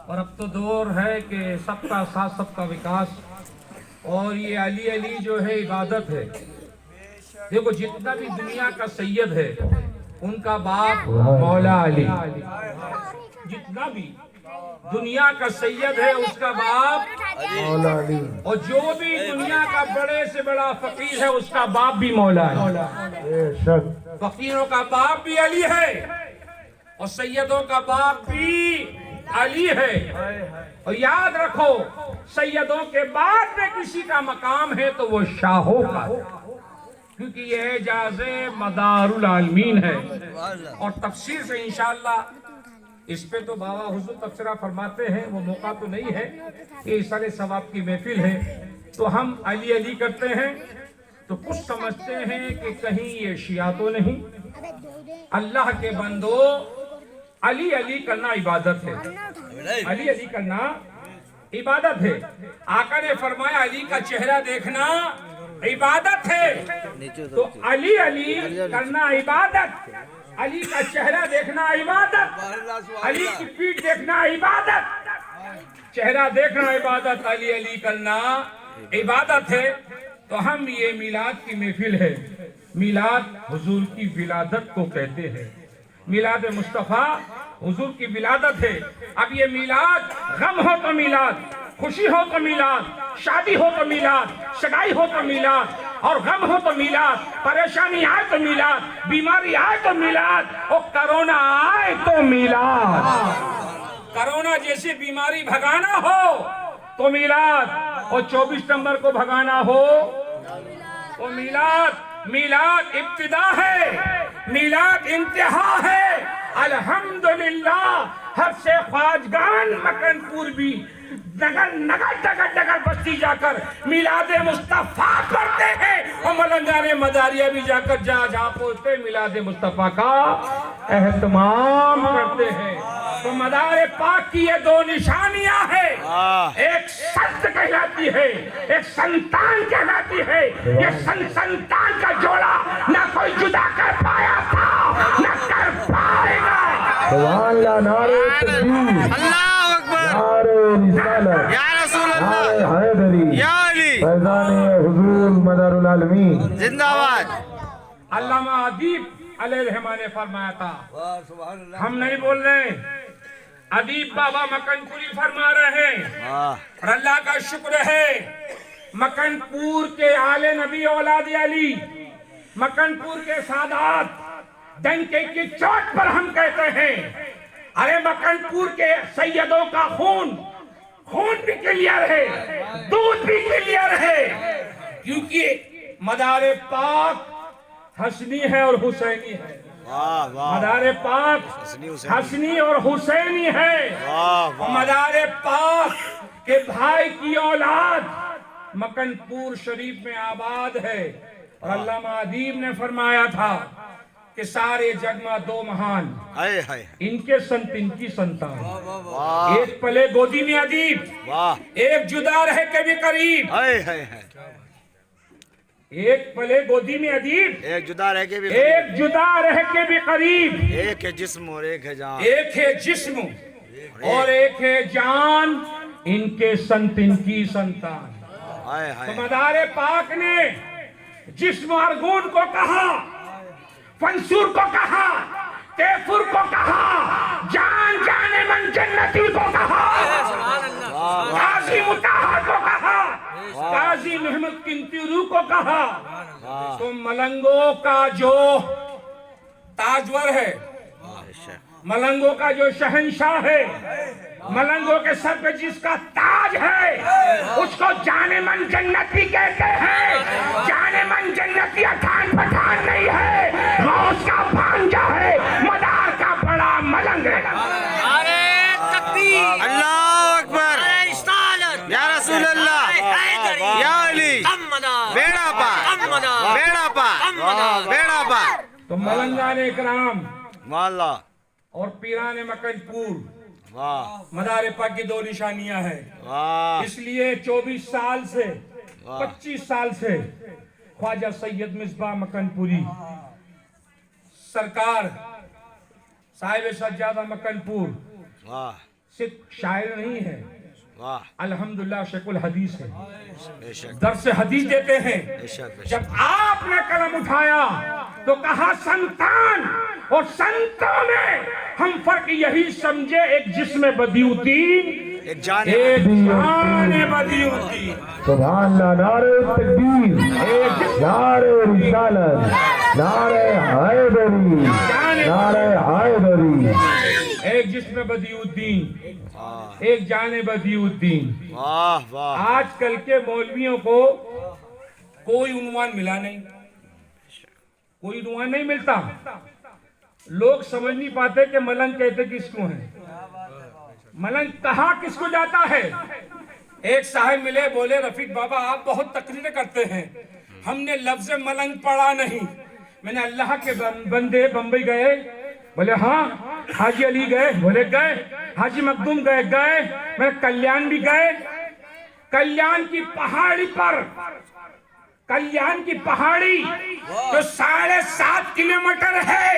اور اب تو دور ہے کہ سب کا ساتھ سب کا وکاس، اور یہ علی علی جو ہے عبادت ہے۔ دیکھو جتنا بھی دنیا کا سید ہے ان کا باپ مولا علی، جتنا بھی دنیا کا سید ہے اس کا باپ مولا علی، اور جو بھی دنیا کا بڑے سے بڑا فقیر ہے اس کا باپ بھی مولا ہے۔ فقیروں کا باپ بھی علی ہے اور سیدوں کا باپ بھی علی ہے۔ اور یاد رکھو سیدوں کے بعد میں کسی کا مقام ہے تو وہ شاہوں کا، کیونکہ یہ اعجاز مدار العالمین ہے۔ اور تفسیر سے انشاءاللہ اس پہ تو بابا حضور تبصرہ فرماتے ہیں، وہ موقع تو نہیں ہے کہ ایصال ثواب کی محفل ہے تو ہم علی علی کرتے ہیں تو کچھ سمجھتے ہیں کہ کہیں یہ شیعہ تو نہیں۔ اللہ کے بندو علی علی کرنا عبادت ہے، علی علی کرنا عبادت ہے۔ آقا نے فرمایا علی کا چہرہ دیکھنا عبادت ہے، تو علی علی کرنا عبادت، علی کا چہرہ دیکھنا عبادت، علی کی پیٹھ دیکھنا عبادت، چہرہ دیکھنا عبادت، علی علی کرنا عبادت ہے۔ تو ہم یہ میلاد کی محفل ہے، میلاد حضور کی ولادت کو کہتے ہیں، میلاد مصطفیٰ حضور کی ولادت ہے۔ اب یہ میلاد غم ہو تو میلاد، خوشی ہو تو میلاد، شادی ہو تو میلاد، سگائی ہو تو میلاد، اور غم ہو تو میلاد، پریشانی آئے تو میلاد، بیماری آئے تو میلاد، اور کرونا آئے تو میلاد۔ کرونا جیسی بیماری بھگانا ہو تو میلاد، اور 24 نمبر کو بھگانا ہو تو میلاد۔ میلاد ابتدا ہے، میلاد انتہا ہے۔ الحمدللہ ہر سے خواجگان مکن پور بھی نگر بستی جا کر میلاد مصطفیٰ کرتے ہیں، اور ملنگان مداریہ بھی جا کر جہاں پہنچتے میلاد مصطفیٰ کا اہتمام کرتے ہیں۔ تو مدار پاک کی یہ دو نشانیاں ہیں، ایک سنت کہلاتی ہے، ایک سنتان کہلاتی ہے۔ یہ سنتان کا جوڑا نہ کوئی جدا کر پایا تھا نہ کر پائے گا۔ سبحان اللہ، نعرہ تکبیر، اللہ اکبر، نعرہ رسالت، یا رسول اللہ، نعرہ حیدری، یا علی، فیضان حضور مدار العالمین زندہ باد۔ علامہ ادیب علیہ الرحمہ نے فرمایا تھا، ہم نہیں بول رہے، ادیب بابا مکن پوری فرما رہے ہیں، اور اللہ کا شکر ہے مکن پور کے آل نبی اولاد علی، مکن پور کے سادات ڈنکے کی چوٹ پر ہم کہتے ہیں، ارے مکن پور کے سیدوں کا خون بھی کلیئر ہے، دودھ بھی کلیئر ہے، کیونکہ مدار پاک حسنی ہے اور حسینی ہے۔ مدار پاک حسنی اور حسینی ہے، اور مدار پاک کے بھائی کی اولاد مکن پور شریف میں آباد ہے۔ اور علامہ ادیب نے فرمایا تھا کہ سارے جگ میں دو مہان، ان کے سنت ان کی سنتان، ایک پلے گودی میں ادیب، ایک جدا رہ کے بھی قریب، ایک پلے گودی میں ادیب، ایک جدا رہ کے بھی، ایک جدا رہ کے بھی قریب، ایک ہے جسم اور ایک ہے جان، ایک ہے جسم اور ایک ہے جان، ان کے سنت ان کی سنتان۔ تو مدار پاک نے جسم ارگون کو کہا، فنسور کو کہا، کیفر کو کہا، جان جانے من جنتی کو کہا، قاضی مطہر کو کہا، قاضی محمد کنتیرو کو کہا۔ تو ملنگوں کا جو تاجور ہے، ملنگوں کا جو شہنشاہ ہے، ملنگوں کے سر پہ جس کا تاج ہے، اس کو جانے من جنتی کہتے ہیں۔ جانے من جنتی اٹھان پٹھان نہیں ہے، غوث کا بھانجا ہے، مدار کا بڑا ملنگ ہے۔ اللہ اکبر، یا رسول اللہ، یا علی، بیڑا پار، بیڑا پار، بیڑا پار۔ تو ملنگان اکرام واللہ، اور پیران مکن پور واہ مدار پاک کی دو نشانیاں ہیں۔ واہ، اس لیے 24 سال سے 25 سال سے خواجہ سید مصباح مکن پوری سرکار، صاحب سجادہ مکن پور، واہ، صرف شاعر نہیں ہے، واہ الحمدللہ شیخ الحدیث ہے، بے شک درس حدیث دیتے ہیں۔ بے شک بے شک جب آپ نے قلم اٹھایا تو کہا سنتان، اور سنتوں میں ہم فرق یہی سمجھے، ایک جسم بدیعتین، ایک جان ایک جان بدیعتین۔ سبحان اللہ، نعرہ تکبیر، نعرہ رسالت، نعرہ حیدری، نعرہ حیدری۔ ایک جسم بدیعتین، واہ ایک جان بدیعتین۔ واہ واہ آج کل کے مولویوں کو کوئی عنوان ملا نہیں، کوئی عنوان نہیں ملتا۔ لوگ سمجھ نہیں پاتے کہ ملنگ کہتے کس کو ہیں، ملنگ کہا کس کو جاتا ہے۔ ایک صاحب ملے، بولے رفیق بابا آپ بہت تقریریں کرتے ہیں، ہم نے لفظ ملنگ پڑھا نہیں۔ میں نے اللہ کے بندے بمبئی گئے؟ بولے ہاں۔ حاجی علی گئے؟ بولے گئے۔ حاجی مخدوم گئے؟ گئے۔ میں کلیان بھی گئے۔ کلیان کی پہاڑی پر، کلیان کی پہاڑی جو 7.5 کلومیٹر ہے،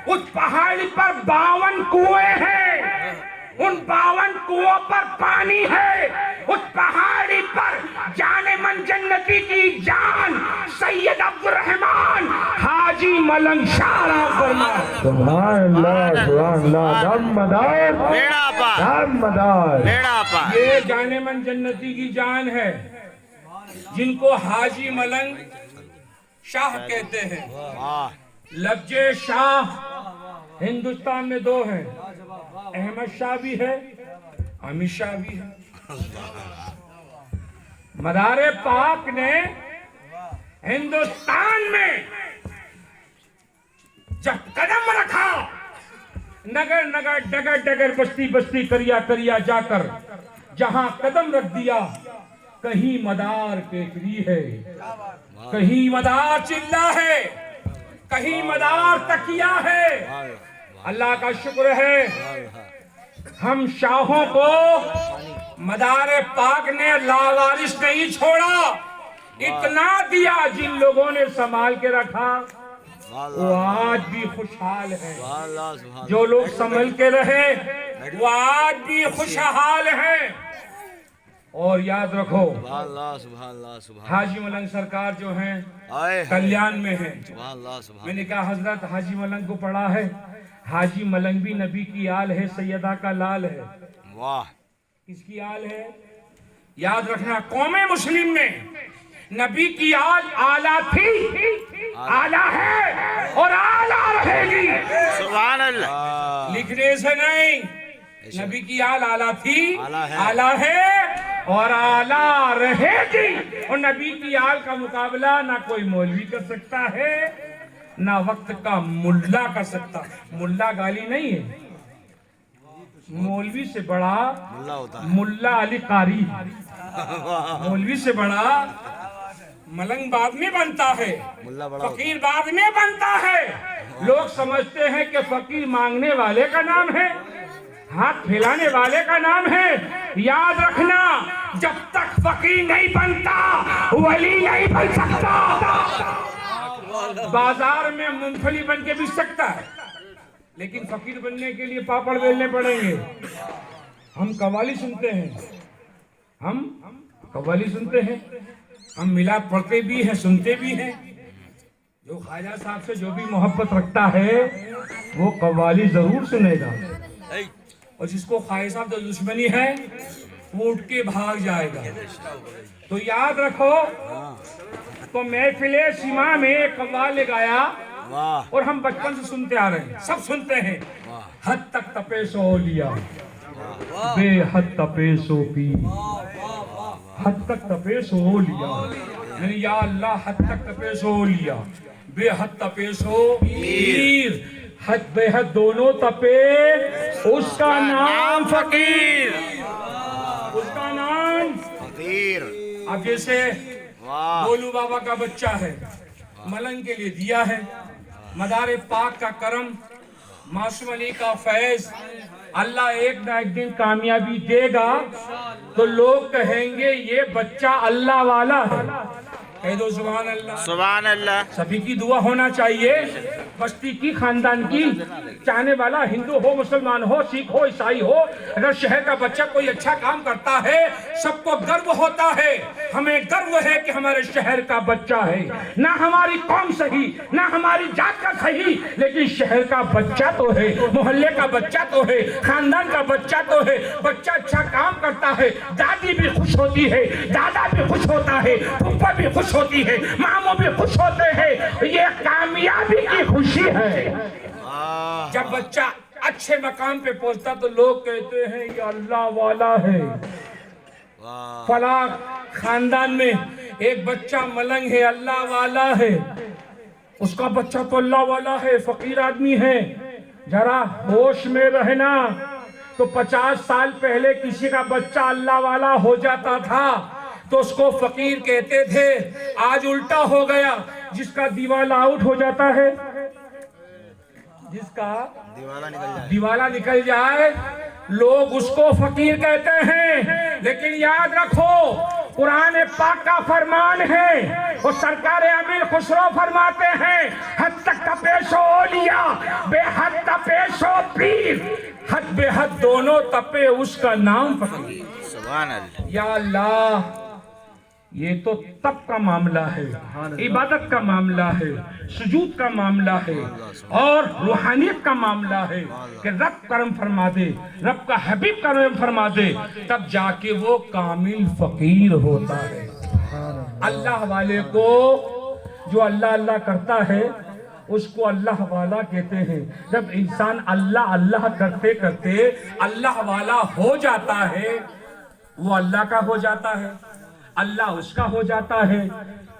اس پہاڑی پر 52 کنویں ہیں، ان 52 کنووں پر پانی ہے۔ اس پہاڑی پر جانے من جنتی کی جان سید عبدالرحمن حاجی ملنگ شاہ فرمائے۔ سبحان اللہ، سبحان اللہ، دمدار، بیڑا پار دمدار۔ بیڑا پار یہ جانے من جنتی کی جان ہے، جن کو حاجی ملنگ شاہ کہتے ہیں۔ واہ لفظ شاہ ہندوستان میں 2 ہیں، احمد شاہ بھی ہے، امت شاہ بھی ہے۔ مدار پاک نے ہندوستان میں جب قدم رکھا، نگر نگر ڈگر ڈگر بستی بستی کریا کریا جا کر جہاں قدم رکھ دیا، کہیں مدار کیکری ہے، کہیں مدار چلہ ہے، کہیں مدار تکیہ ہے۔ اللہ کا شکر ہے ہم شاہوں کو مدار پاک نے لاوارث نہیں چھوڑا، اتنا دیا جن لوگوں نے سنبھال کے رکھا وہ آج بھی خوشحال ہے۔ جو لوگ سنبھل کے رہے وہ آج بھی خوشحال ہیں۔ اور یاد رکھو سبحان اللہ سبحان اللہ سبحان حاجی ملنگ سرکار جو ہیں آئے کلیان میں ہیں۔ سبحان اللہ سبحان میں نے کہا حضرت حاجی ملنگ کو پڑھا ہے، حاجی ملنگ بھی نبی کی آل ہے، سیدہ کا لال ہے۔ واہ کس کی آل ہے؟ یاد رکھنا، قوم مسلم میں نبی کی آل آلہ تھی، آلہ ہے اور آلہ رہے گی۔ سبحان اللہ لکھنے سے نہیں، نبی کی آل آلہ تھی، آلہ ہے، آلہ ہے اور آلہ رہے گی۔ اور نبی کی آل کا مقابلہ نہ کوئی مولوی کر سکتا ہے، نہ وقت کا ملا کر سکتا۔ ملا گالی نہیں ہے، مولوی سے بڑا اللہ ہوتا ہے ملا علی قاری، مولوی سے بڑا ملنگ بعد میں بنتا ہے، ملا بڑا فقیر بعد میں بنتا ہے۔ لوگ سمجھتے ہیں کہ فقیر مانگنے والے کا نام ہے، ہاتھ پھیلانے والے کا نام ہے۔ یاد رکھنا، جب تک فقیر نہیں بنتا ولی نہیں بن سکتا۔ بازار میں مونگپھلی بن کے بک سکتا ہے، لیکن فقیر بننے کے لیے پاپڑ بیلنے پڑیں گے۔ ہم قوالی سنتے ہیں، ہم قوالی سنتے ہیں، ہم میلاد پڑھتے بھی ہیں، سنتے بھی ہیں۔ جو خواجہ صاحب سے جو بھی محبت رکھتا ہے وہ قوالی ضرور سنے گا، اور جس کو خواجہ صاحب سے دشمنی ہے وہ اٹھ کے بھاگ جائے گا۔ تو یاد رکھو، تو محفل سما میں ایک قوال گایا واہ اور ہم بچپن سے سنتے آ رہے ہیں، سب سنتے ہیں۔ حد تک تپے سو اولیاء، بے حد تپے سو پیر، حد تک تپے سو اولیاء، یعنی یا اللہ حد تک تپے سو اولیاء، بے حد تپے سو پیر، حد بے حد دونوں تپے، اس کا نام فقیر، اس کا نام فقیر اب جیسے واہ بولو بابا کا بچہ ہے، ملنگ کے لیے دیا ہے، مدار پاک کا کرم، معصوم علی کا فیض، اللہ ایک نہ ایک دن کامیابی دے گا تو لوگ کہیں گے یہ بچہ اللہ والا ہے۔ کہہ دو سبحان اللہ۔ سبحان اللہ سبھی کی دعا ہونا چاہیے۔ بستی کی، خاندان کی، چاہنے والا ہندو ہو، مسلمان ہو، سکھ ہو، عیسائی ہو، اگر شہر کا بچہ کوئی اچھا کام کرتا ہے سب کو گرو ہوتا ہے. ہمیں گرو ہے کہ ہمارے شہر کا بچہ ہے. نہ ہماری قوم صحیح، نہ ہماری ذات کا صحیح، لیکن شہر کا بچہ تو ہے، محلے کا بچہ تو ہے، خاندان کا بچہ تو ہے. بچہ اچھا کام کرتا ہے، دادی بھی خوش ہوتی ہے، دادا بھی خوش ہوتا ہے، پھپھا بھی خوش ہوتی ہے، ماموں بھی خوش ہوتے ہیں. یہ کامیابی کی خوشی ہے. جب بچہ اچھے مقام پہ پہنچتا تو لوگ کہتے ہیں یہ اللہ والا ہے. فلاں خاندان میں ایک بچہ ملنگ ہے، اللہ والا ہے. اس کا بچہ تو اللہ والا ہے، فقیر آدمی ہے. ذرا ہوش میں رہنا. تو 50 سال پہلے کسی کا بچہ اللہ والا ہو جاتا تھا تو اس کو فقیر کہتے تھے. آج الٹا ہو گیا، جس کا دیوالا آؤٹ ہو جاتا ہے، جس کا دیوالا نکل جائے لوگ اس کو فقیر کہتے ہیں. لیکن یاد رکھو قرآن پاک کا فرمان ہے، اور سرکار امیر خسرو فرماتے ہیں حد تک تپیشو اولیاء، بے حد تپیشو پیر. حد بے حد دونوں تپے اس کا نام فقیر. سبحان اللہ. یا اللہ، یہ تو تپ کا معاملہ ہے، عبادت کا معاملہ ہے، سجود کا معاملہ ہے، اور روحانیت کا معاملہ ہے کہ رب کرم فرما دے، رب کا حبیب کرم فرما دے، تب جا کے وہ کامل فقیر ہوتا ہے. اللہ والے کو، جو اللہ اللہ کرتا ہے اس کو اللہ والا کہتے ہیں. جب انسان اللہ اللہ کرتے کرتے اللہ والا ہو جاتا ہے، وہ اللہ کا ہو جاتا ہے، اللہ اس کا ہو جاتا ہے،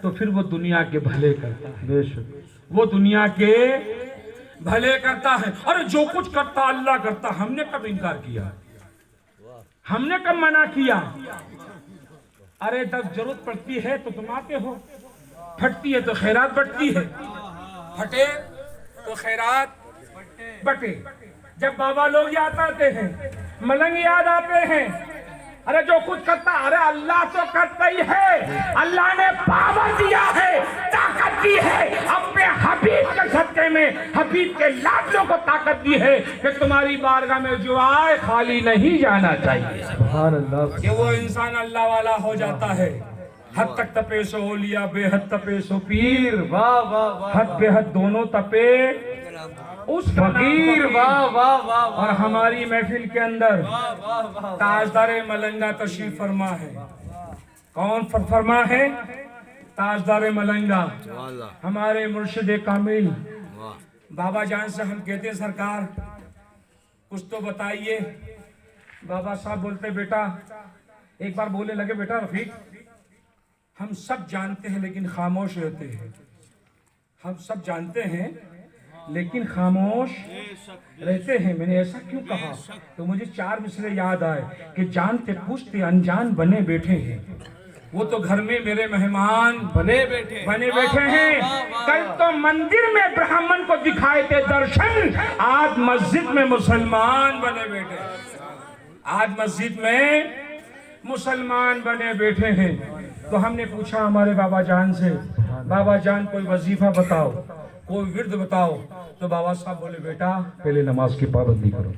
تو پھر وہ دنیا کے بھلے کرتا ہے. بے شک وہ دنیا کے بھلے کرتا ہے. اور جو کچھ کرتا اللہ کرتا. ہم نے کب انکار کیا؟ ہم نے کب منع کیا؟ ارے جب ضرورت پڑتی ہے تو تم آتے ہو، پھٹتی ہے تو خیرات بٹتی ہے، پھٹے تو خیرات بٹے. جب بابا لوگ یاد آتے ہیں، ملنگ یاد آتے ہیں، ارے جو کچھ کرتا، ارے اللہ تو کرتا ہی ہے. اللہ نے پاور دیا ہے، طاقت دی ہے، اپنے حبیب کے صدقے میں حبیب کے لادلوں کو طاقت دی ہے کہ تمہاری بارگاہ میں جو آئے خالی نہیں جانا چاہیے. سبحان اللہ. کہ وہ انسان اللہ والا ہو جاتا ہے. حد تک تپے سو اولیاء، بے حد تپے سو پیر. واہ واہ واہ. حد بے حد دونوں تپے اس فقیر. واہ واہ واہ. اور ہماری محفل کے اندر تاجدار ملنگا تشریف فرما ہے. کون فرما ہے؟ تاجدار ملنگا، ہمارے مرشد کامل بابا جان سے. ہم کہتے ہیں سرکار کچھ تو بتائیے. بابا صاحب بولتے بیٹا، ایک بار بولے لگے بیٹا رفیق، ہم سب جانتے ہیں لیکن خاموش رہتے ہیں. ہم سب جانتے ہیں لیکن خاموش رہتے ہیں. میں نے ایسا کیوں کہا تو مجھے 4 مصرے یاد آئے کہ جانتے پوچھتے انجان بنے بیٹھے ہیں. وہ تو گھر میں میرے مہمان بنے بیٹھے ہیں. کل تو مندر میں برہمن کو دکھائے تھے درشن، آج مسجد میں مسلمان بنے بیٹھے. آج مسجد میں مسلمان بنے بیٹھے ہیں. تو ہم نے پوچھا ہمارے بابا جان سے، بابا جان کوئی وظیفہ بتاؤ، کوئی ورد بتاؤ. تو بابا صاحب بولے بیٹا پہلے نماز کی پابندی کرو.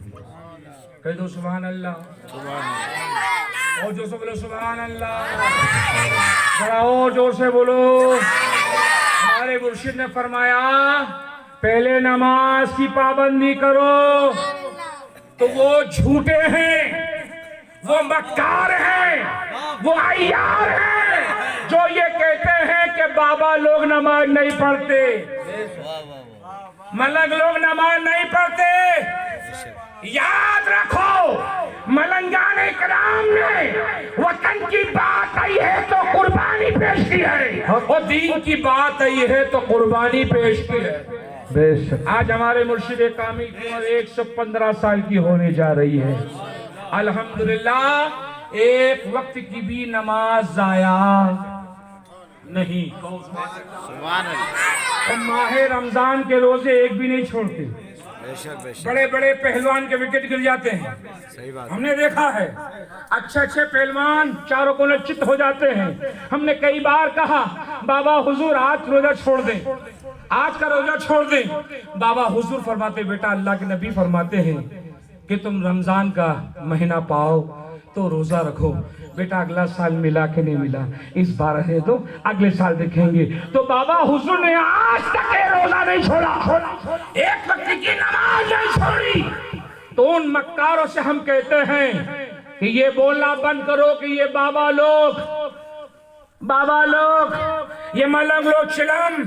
کہہ دو سبحان اللہ. اور جو سے بولو سبحان اللہ. ذرا اور زور سے بولو. ہمارے مرشد نے فرمایا پہلے نماز کی پابندی کرو. تو وہ جھوٹے ہیں، وہ مکار ہیں، وہ عیار ہیں جو یہ کہتے ہیں کہ بابا لوگ نماز نہیں پڑھتے، ملنگ لوگ نماز نہیں پڑھتے. یاد رکھو ملنگان کرام نے وطن کی بات آئی ہے تو قربانی پیش کی ہے، اور دین کی بات آئی ہے تو قربانی پیش کی ہے. آج ہمارے مرشد کامل کی عمر 115 سال کی ہونے جا رہی ہے. الحمدللہ ایک وقت کی بھی نماز ضائع نہیں. ماہ رمضان کے روزے ایک بھی نہیں چھوڑتے. بڑے بڑے پہلوان کے وکٹ گر جاتے ہیں، ہم نے دیکھا ہے. اچھے اچھے پہلوان چاروں کونے چت ہو جاتے ہیں. ہم نے کئی بار کہا بابا حضور آج روزہ چھوڑ دیں، آج کا روزہ چھوڑ دیں. بابا حضور فرماتے بیٹا اللہ کے نبی فرماتے ہیں کہ تم رمضان کا مہینہ پاؤ تو روزہ رکھو. بیٹا اگلا سال ملا کہ نہیں ملا, اس بار رہے دو, اگلے سال دیکھیں گے. تو بابا حضور نے آج تک یہ روزہ نہیں چھوڑا, ایک وقت کی نماز نہیں چھوڑی. تو ان مکاروں سے ہم کہتے ہیں کہ یہ بولنا بند کرو کہ یہ بابا لوگ یہ ملنگ لوگ چلم.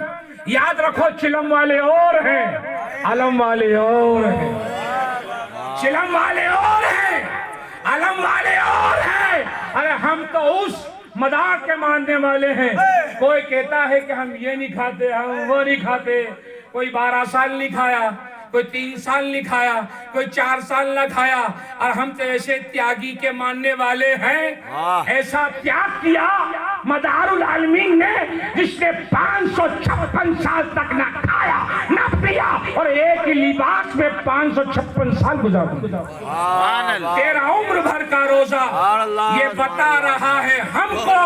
یاد رکھو چلم والے اور ہیں, علم والے اور ہیں. چلم والے اور ہیں, علم والے اور ہیں. ارے ہم تو اس مدار کے ماننے والے ہیں. کوئی کہتا ہے کہ ہم یہ نہیں کھاتے, ہم وہ نہیں کھاتے. کوئی 12 سال نہیں کھایا, کوئی 3 سال نہیں کھایا, کوئی 4 سال نہ کھایا. اور ہم تو ایسے تیاگی کے ماننے والے ہیں. ایسا تیاگ کیا مدار العالمین نے جس نے 556 سال تک نہ کھایا نہ پیا اور ایک ہی لباس میں 556 سال گزار دیا. تیرا عمر بھر کا روزہ یہ بتا رہا ہے ہم کو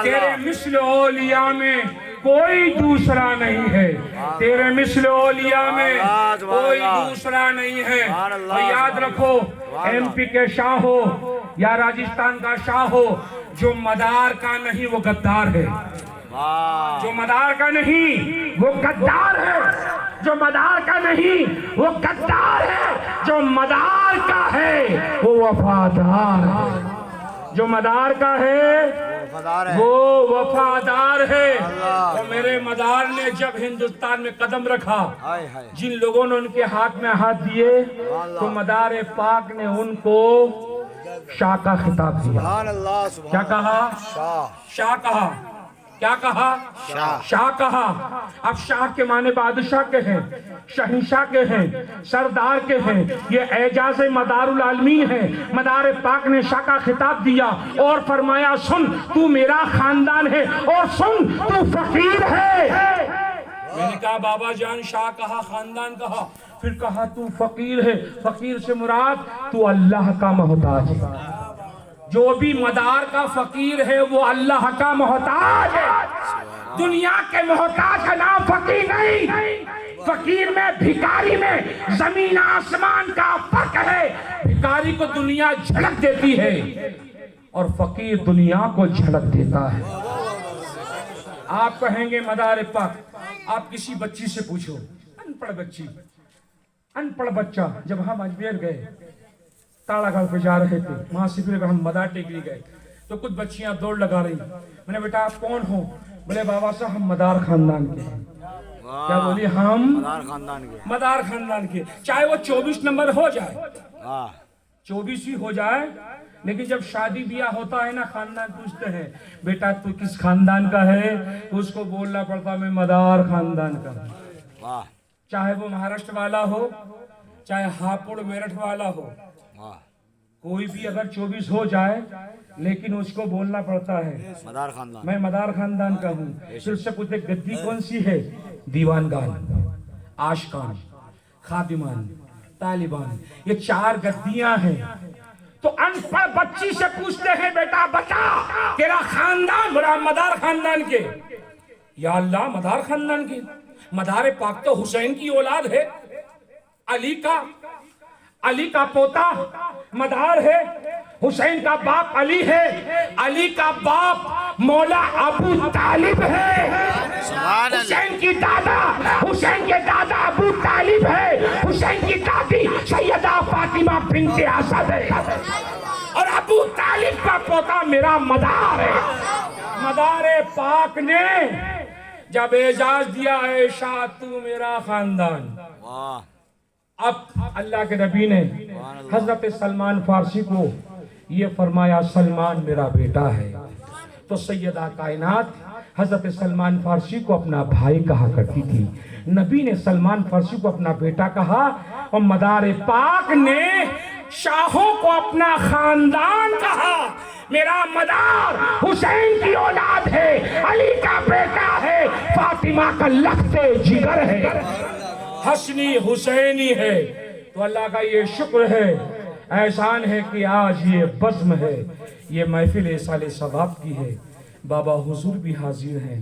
تیرے مثل اولیاء میں کوئی دوسرا نہیں ہے. تیرے مثل اولیاء میں کوئی دوسرا نہیں ہے. اور یاد رکھو ایم پی کے شاہ ہو یا راجستھان کا شاہ ہو, جو مدار کا نہیں وہ غدار ہے. جو مدار کا نہیں وہ غدار ہے. جو مدار کا نہیں وہ غدار ہے. جو مدار کا ہے وہ وفادار ہے. جو مدار کا ہے وہ وفادار ہے. تو میرے مدار نے جب ہندوستان میں قدم رکھا, جن لوگوں نے ان کے ہاتھ میں ہاتھ دیے, تو مدار پاک نے ان کو شاہ کا خطاب دیا. کیا کہا؟ شاہ کہا. کیا کہا؟ شاہ کہا. اب شاہ کے معنی بادشاہ کے ہیں, شہنشاہ کے ہیں, سردار کے ہیں. یہ اعجاز مدار العالمین ہے. مدار پاک نے شاہ کا خطاب دیا اور فرمایا سن تو میرا خاندان ہے اور سن تو فقیر ہے. میں نے کہا بابا جان شاہ کہا, خاندان کہا, پھر کہا تو فقیر ہے. فقیر سے مراد تو اللہ کا محتاج ہے. جو بھی مدار کا فقیر ہے وہ اللہ کا محتاج ہے. دنیا کے محتاج کا نام فقیر نہیں. فقیر میں بھکاری میں زمین آسمان کا فرق ہے. بھکاری کو دنیا جھلک دیتی ہے اور فقیر دنیا کو جھلک دیتا ہے. آپ کہیں گے مدار پاک, آپ کسی بچی سے پوچھو, ان پڑھ بچی, ان پڑھ بچہ, جب ہم اجمیر گئے تاڑا گھر پہ جا رہے تھے, وہاں سے پھر ہم مدار ٹیکری گئے تو کچھ بچیاں دوڑ لگا رہی. میں نے بیٹا آپ کون ہو؟ بولے بابا صاحب ہم مدار خاندان کے ہیں. کیا بولی؟ ہم مدار خاندان کے. چاہے وہ 24 نمبر ہو جائے, 24 ہی ہو جائے, لیکن جب شادی بیاہ ہوتا ہے نا, خاندان پوچھتے ہیں بیٹا تو کس خاندان کا ہے, تو اس کو بولنا پڑتا میں مدار خاندان کا ہوں. چاہے وہ مہاراشٹر والا ہو, چاہے ہاپوڑ میرٹھ والا ہو, کوئی بھی اگر 24 ہو جائے لیکن اس کو بولنا پڑتا ہے میں مدار خاندان کا ہوں. پھر اس سے پوچھتے گدی کون سی ہے؟ دیوانگان, عاشقان, خادمان, طالبان, یہ 4 گدیاں ہیں. تو ان پڑھ بچی سے پوچھتے ہیں بیٹا بتا تیرا خاندان؟ بڑا مدار خاندان کے. یا اللہ مدار خاندان کے. مدار پاک تو حسین کی اولاد ہے, علی کا پوتا مدار ہے, حسین کا باپ علی ہے, علی کا باپ مولا ابو طالب ہے, حسین کے دادا ابو طالب ہے, حسین کی دادی سیدہ فاطمہ بنت اسد ہے, اور ابو طالب کا پوتا میرا مدار ہے. مدار پاک نے جب اعزاز دیا ہے شاہ تو میرا خاندان. اب اللہ کے نبی نے حضرت سلمان فارسی کو یہ فرمایا سلمان میرا بیٹا ہے. تو سیدہ کائنات حضرت سلمان فارسی کو اپنا بھائی کہا کرتی تھی. نبی نے سلمان فارسی کو اپنا بیٹا کہا, اور مدار پاک نے شاہوں کو اپنا خاندان کہا. میرا مدار حسین کی اولاد ہے, علی کا بیٹا ہے, فاطمہ کا لخت جگر ہے, حسنی حسینی ہے. تو اللہ کا یہ شکر ہے, احسان ہے کہ آج یہ بزم ہے, یہ محفل سال ثواب کی ہے. بابا حضور بھی حاضر ہیں.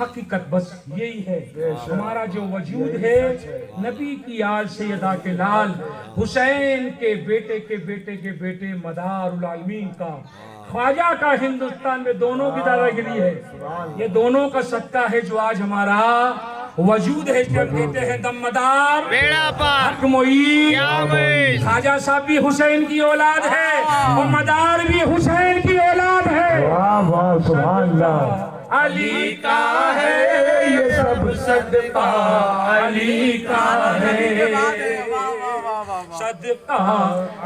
حقیقت بس یہی ہے. ہمارا جو وجود ہے نبی کی آل سیدہ کے لال حسین کے بیٹے کے بیٹے کے بیٹے مدار العالمین کا خواجہ کا ہندوستان میں دونوں کی دادا گیری ہے. یہ دونوں کا صدقہ ہے جو آج ہمارا وجود ہے. جب کہتے ہیں دم مدار بیڑا پار حق معین قیامت خواجہ صاحب بھی حسین کی اولاد ہے اور مدار بھی حسین کی اولاد ہے. واہ واہ سبحان اللہ. علی کا ہے یہ سب صدقہ علی کا ہے صدقہ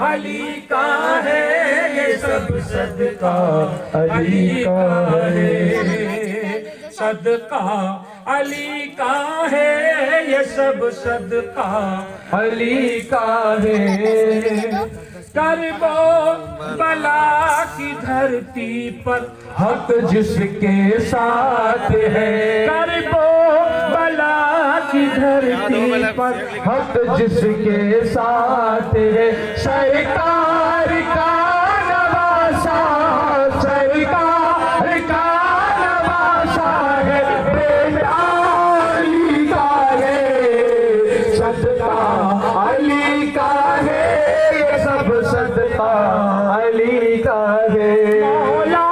علی کا ہے یہ سب صدقہ علی کا ہے صدقہ علی کا ہے یہ سب صدقہ علی کا ہے. کرب و بلا کی دھرتی پر حق جس کے ساتھ ہے. کرب و بلا کی دھرتی پر حق جس کے ساتھ ہے سرکار کا نواسا سرکار کا نواسا ہے بیٹا علی کا ہے صدقہ علی کا ہے یہ سب صدقہ علی کا ہے. مولا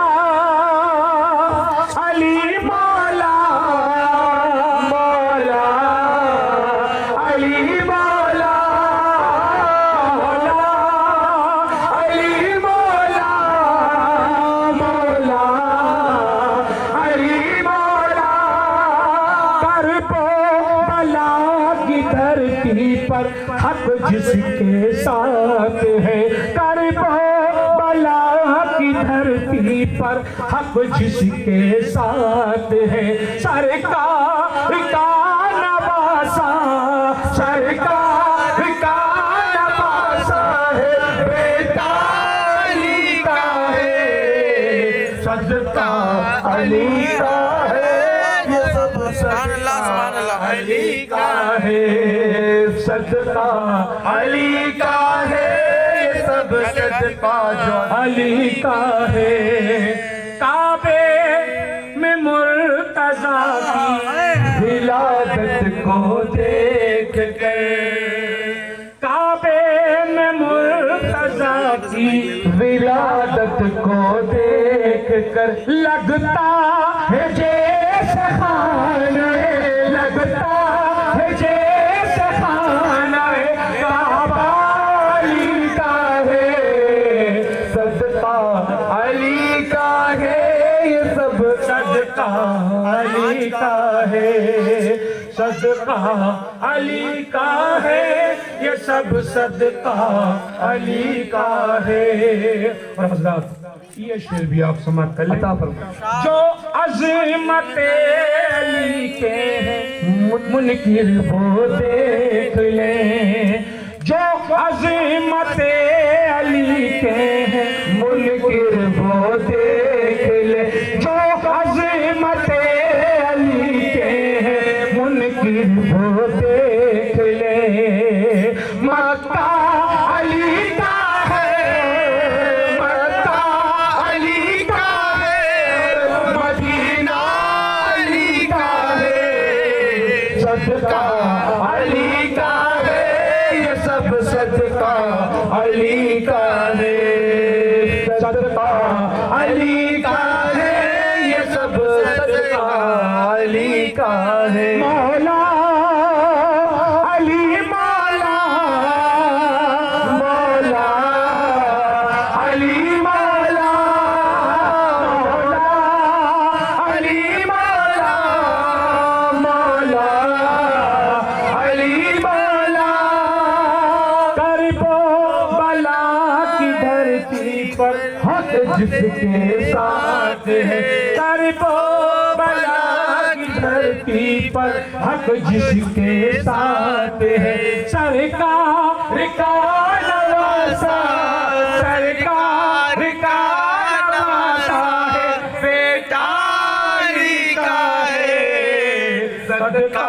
علی مولا مولا علی مولا مولا علی مولا مولا علی مولا. کرب و بلا کی دھرتی پر حق جس کے ساتھ ہے. کرب و بلا کی دھرتی پر حق جس کے ساتھ ہے سرکار کا نواسا سرکار کا نواسا ہے بیٹا علی کا ہے صدقہ علی کا ہے یہ سب صدقہ علی کا ہے صدقہ علی کا ہے یہ سب صدقہ جو علی کا ہے. کعبے میں مرتضیٰ کی ولادت کو دیکھ کر کعبے میں مرتضیٰ کی ولادت کو دیکھ کر لگتا ہے جیسے خانہ لگتا ہے جیسے خانہ کعبہ علی کا ہے صدقہ علی کا ہے یہ سب صدقہ علی کا ہے صدقہ علی کا ہے یہ سب صدقہ علی کا ہے. اور حضرات یہ شعر بھی آپ سماعت کر لیں. عطا فرمائیں. جو عظمت علی کے ہیں منکر وہ دیکھ لیں. جو عظمت علی کے ہیں منکر وہ دیکھ لے جو عظمت علی کے ہیں منکر وہ دیکھ لے. مکہ علی کا ہے مکہ علی کا ہے مدینہ علی کا ہے صدقہ علی کا ہے یہ سب صدقہ علی کا ہے صدقہ علی کا ہے یہ سب صدقہ علی کا ہے. مولا علی مولا مولا علی مولا مولا علی مولا مولا علی مولا. کرب و بلا کی دھرتی پر حق جس کے ساتھ ہے کرب و بلا کی دھرتی پر حق جس کے ساتھ ہے سرکار کا نواسا سرکار کا نواسا ہے بیٹا علی کا ہے صدقہ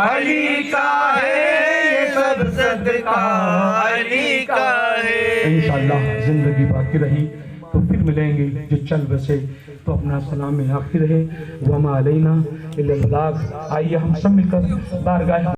علی کا ہے یہ سب صدقہ علی کا ہے. انشاءاللہ زندگی باقی رہی تو پھر ملیں گے، جو چل بسے تو اپنا سلام آخر ہے، وما علینا الا البلاغ۔ آئیے ہم سب مل کر بارگاہ